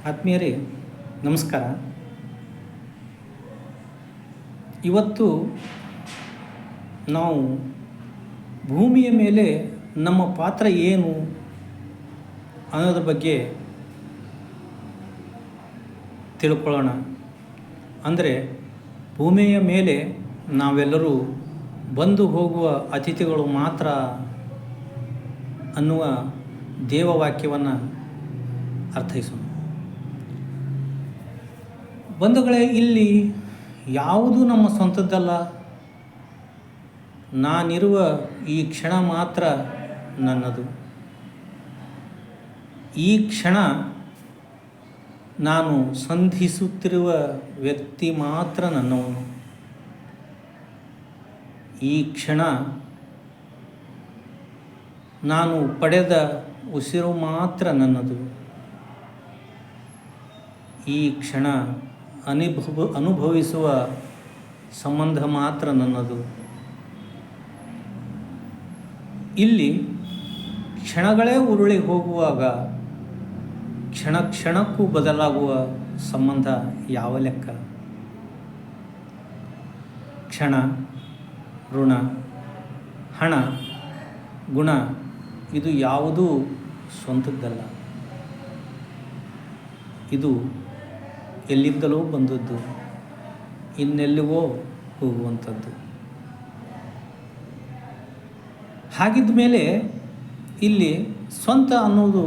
ಆತ್ಮೀಯರೇ ನಮಸ್ಕಾರ. ಇವತ್ತು ನಾವು ಭೂಮಿಯ ಮೇಲೆ ನಮ್ಮ ಪಾತ್ರ ಏನು ಅನ್ನೋದ್ರ ಬಗ್ಗೆ ತಿಳ್ಕೊಳ್ಳೋಣ. ಅಂದರೆ ಭೂಮಿಯ ಮೇಲೆ ನಾವೆಲ್ಲರೂ ಬಂದು ಹೋಗುವ ಅತಿಥಿಗಳು ಮಾತ್ರ ಅನ್ನುವ ದೇವವಾಕ್ಯವನ್ನು ಅರ್ಥೈಸೋಣ. ಬಂಧುಗಳೇ, ಇಲ್ಲಿ ಯಾವುದು ನಮ್ಮ ಸ್ವಂತದ್ದಲ್ಲ. ನಾನಿರುವ ಈ ಕ್ಷಣ ಮಾತ್ರ ನನ್ನದು. ಈ ಕ್ಷಣ ನಾನು ಸಂಧಿಸುತ್ತಿರುವ ವ್ಯಕ್ತಿ ಮಾತ್ರ ನನ್ನವನು. ಈ ಕ್ಷಣ ನಾನು ಪಡೆದ ಉಸಿರು ಮಾತ್ರ ನನ್ನದು. ಈ ಕ್ಷಣ ಅನುಭವಿಸುವ ಸಂಬಂಧ ಮಾತ್ರ ನನ್ನದು. ಇಲ್ಲಿ ಕ್ಷಣಗಳೇ ಉರುಳಿ ಹೋಗುವಾಗ ಕ್ಷಣ ಕ್ಷಣಕ್ಕೂ ಬದಲಾಗುವ ಸಂಬಂಧ ಯಾವ ಲೆಕ್ಕ? ಕ್ಷಣ, ಋಣ, ಹಣ, ಗುಣ ಇದು ಯಾವುದೂ ಸ್ವಂತದ್ದಲ್ಲ. ಇದು ಎಲ್ಲಿಂದಲೋ ಬಂದದ್ದು, ಇನ್ನೆಲ್ಲಿಗೋ ಹೋಗುವಂಥದ್ದು. ಹಾಗಿದ್ದ ಮೇಲೆ ಇಲ್ಲಿ ಸ್ವಂತ ಅನ್ನೋದು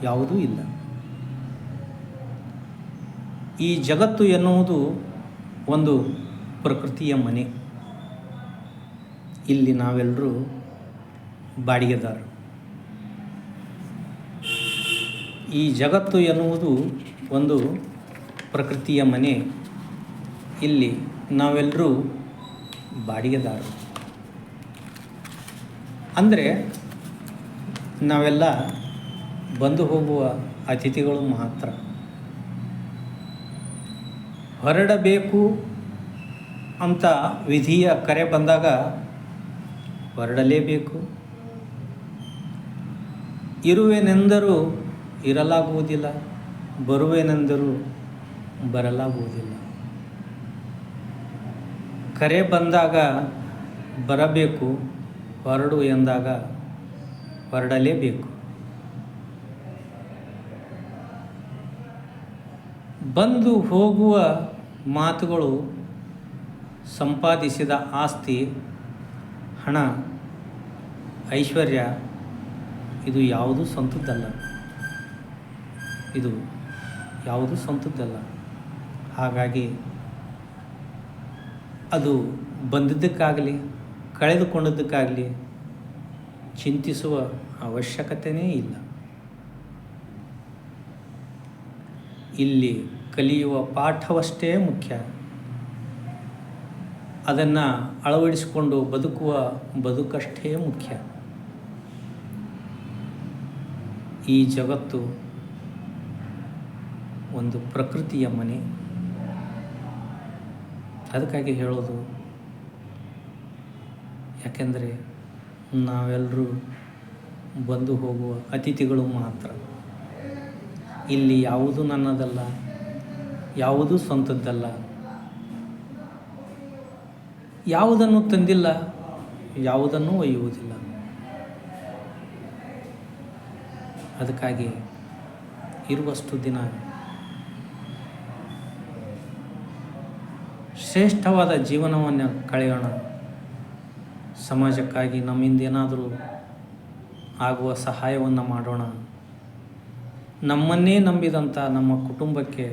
ಯಾವುದೂ ಇಲ್ಲ. ಈ ಜಗತ್ತು ಎನ್ನುವುದು ಒಂದು ಪ್ರಕೃತಿಯ ಮನೆ. ಇಲ್ಲಿ ನಾವೆಲ್ಲರೂ ಬಾಡಿಗೆದಾರರು. ಈ ಜಗತ್ತು ಎನ್ನುವುದು ಒಂದು ಪ್ರಕೃತಿಯ ಮನೆ. ಇಲ್ಲಿ ನಾವೆಲ್ಲರೂ ಬಾಡಿಗೆದಾರರು. ಅಂದರೆ ನಾವೆಲ್ಲ ಬಂದು ಹೋಗುವ ಅತಿಥಿಗಳು ಮಾತ್ರ. ಹೊರಡಬೇಕು ಅಂತ ವಿಧಿಯ ಕರೆ ಬಂದಾಗ ಹೊರಡಲೇಬೇಕು. ಇರುವೆನೆಂದರೂ ಇರಲಾಗುವುದಿಲ್ಲ, ಬರುವೆನೆಂದರೂ ಬರಲಾಗುವುದಿಲ್ಲ. ಕರೆ ಬಂದಾಗ ಬರಬೇಕು, ಹೊರಡು ಎಂದಾಗ ಹೊರಡಲೇಬೇಕು. ಬಂದು ಹೋಗುವ ಮಾತುಗಳು, ಸಂಪಾದಿಸಿದ ಆಸ್ತಿ, ಹಣ, ಐಶ್ವರ್ಯ ಇದು ಯಾವುದೂ ಸ್ವಂತದ್ದಲ್ಲ. ಇದು ಯಾವುದೂ ಸ್ವಂತದ್ದಲ್ಲ. ಹಾಗಾಗಿ ಅದು ಬಂದಿದ್ದಕ್ಕಾಗಲಿ ಕಳೆದುಕೊಂಡದ್ದಕ್ಕಾಗಲಿ ಚಿಂತಿಸುವ ಅವಶ್ಯಕತೆಯೇ ಇಲ್ಲ. ಇಲ್ಲಿ ಕಲಿಯುವ ಪಾಠವಷ್ಟೇ ಮುಖ್ಯ. ಅದನ್ನು ಅಳವಡಿಸಿಕೊಂಡು ಬದುಕುವ ಬದುಕಷ್ಟೇ ಮುಖ್ಯ. ಈ ಜಗತ್ತು ಒಂದು ಪ್ರಕೃತಿಯ ಮನೆ. ಅದಕ್ಕಾಗಿ ಹೇಳೋದು, ಯಾಕೆಂದರೆ ನಾವೆಲ್ಲರೂ ಬಂದು ಹೋಗುವ ಅತಿಥಿಗಳು ಮಾತ್ರ. ಇಲ್ಲಿ ಯಾವುದೂ ನನ್ನದಲ್ಲ, ಯಾವುದೂ ಸ್ವಂತದ್ದಲ್ಲ. ಯಾವುದನ್ನು ತಂದಿಲ್ಲ, ಯಾವುದನ್ನೂ ಒಯ್ಯುವುದಿಲ್ಲ. ಅದಕ್ಕಾಗಿ ಇರುವಷ್ಟು ದಿನ ಶ್ರೇಷ್ಠವಾದ ಜೀವನವನ್ನು ಕಳೆಯೋಣ. ಸಮಾಜಕ್ಕಾಗಿ ನಮ್ಮಿಂದ ಏನಾದರೂ ಆಗುವ ಸಹಾಯವನ್ನು ಮಾಡೋಣ. ನಮ್ಮನ್ನೇ ನಂಬಿದಂಥ ನಮ್ಮ ಕುಟುಂಬಕ್ಕೆ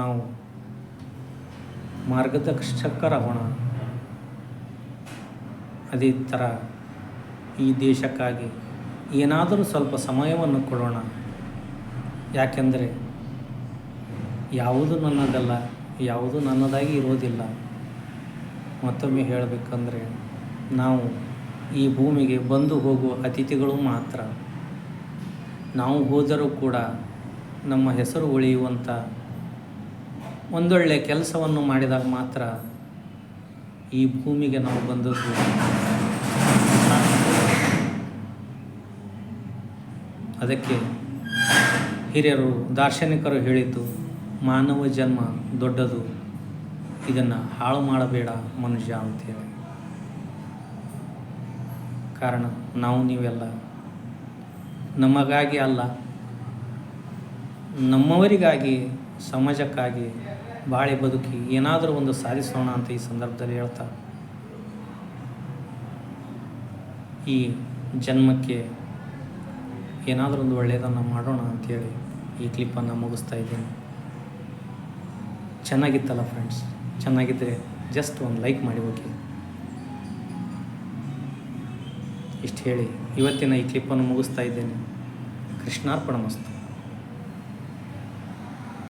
ನಾವು ಮಾರ್ಗದರ್ಶಕರಾಗೋಣ. ಅದೇ ಥರ ಈ ದೇಶಕ್ಕಾಗಿ ಏನಾದರೂ ಸ್ವಲ್ಪ ಸಮಯವನ್ನು ಕೊಡೋಣ. ಯಾಕೆಂದರೆ ಯಾವುದು ನನ್ನದಲ್ಲ, ಯಾವುದು ನನ್ನದಾಗಿ ಇರೋದಿಲ್ಲ. ಮತ್ತೊಮ್ಮೆ ಹೇಳಬೇಕಂದ್ರೆ ನಾವು ಈ ಭೂಮಿಗೆ ಬಂದು ಹೋಗುವ ಅತಿಥಿಗಳು ಮಾತ್ರ. ನಾವು ಹೋದರೂ ಕೂಡ ನಮ್ಮ ಹೆಸರು ಉಳಿಯುವಂಥ ಒಂದೊಳ್ಳೆಯ ಕೆಲಸವನ್ನು ಮಾಡಿದಾಗ ಮಾತ್ರ ಈ ಭೂಮಿಗೆ ನಾವು ಬಂದದ್ದು. ಅದಕ್ಕೆ ಹಿರಿಯರು ದಾರ್ಶನಿಕರು ಹೇಳಿದ್ದು ಮಾನವ ಜನ್ಮ ದೊಡ್ಡದು, ಇದನ್ನು ಹಾಳು ಮಾಡಬೇಡ ಮನುಷ್ಯ ಅಂತೇಳಿ. ಕಾರಣ ನಾವು ನೀವೆಲ್ಲ ನಮಗಾಗಿ ಅಲ್ಲ, ನಮ್ಮವರಿಗಾಗಿ, ಸಮಾಜಕ್ಕಾಗಿ ಬಾಳಿ ಬದುಕಿ ಏನಾದರೂ ಒಂದು ಸಾಧಿಸೋಣ ಅಂತ ಈ ಸಂದರ್ಭದಲ್ಲಿ ಹೇಳ್ತಾ ಈ ಜನ್ಮಕ್ಕೆ ಏನಾದರೂ ಒಂದು ಒಳ್ಳೆಯದನ್ನು ಮಾಡೋಣ ಅಂಥೇಳಿ ಈ ಕ್ಲಿಪ್ಪನ್ನು ಮುಗಿಸ್ತಾ ಇದ್ದೀನಿ. ಚೆನ್ನಾಗಿತ್ತಲ್ಲ ಫ್ರೆಂಡ್ಸ್? ಚೆನ್ನಾಗಿದ್ದರೆ ಜಸ್ಟ್ ಒಂದು ಲೈಕ್ ಮಾಡಿ ಹೋಗಿ. ಇಷ್ಟು ಹೇಳಿ ಇವತ್ತಿನ ಈ ಕ್ಲಿಪ್ಪನ್ನು ಮುಗಿಸ್ತಾ ಇದ್ದೇನೆ. ಕೃಷ್ಣಾರ್ಪಣಮಸ್ತು.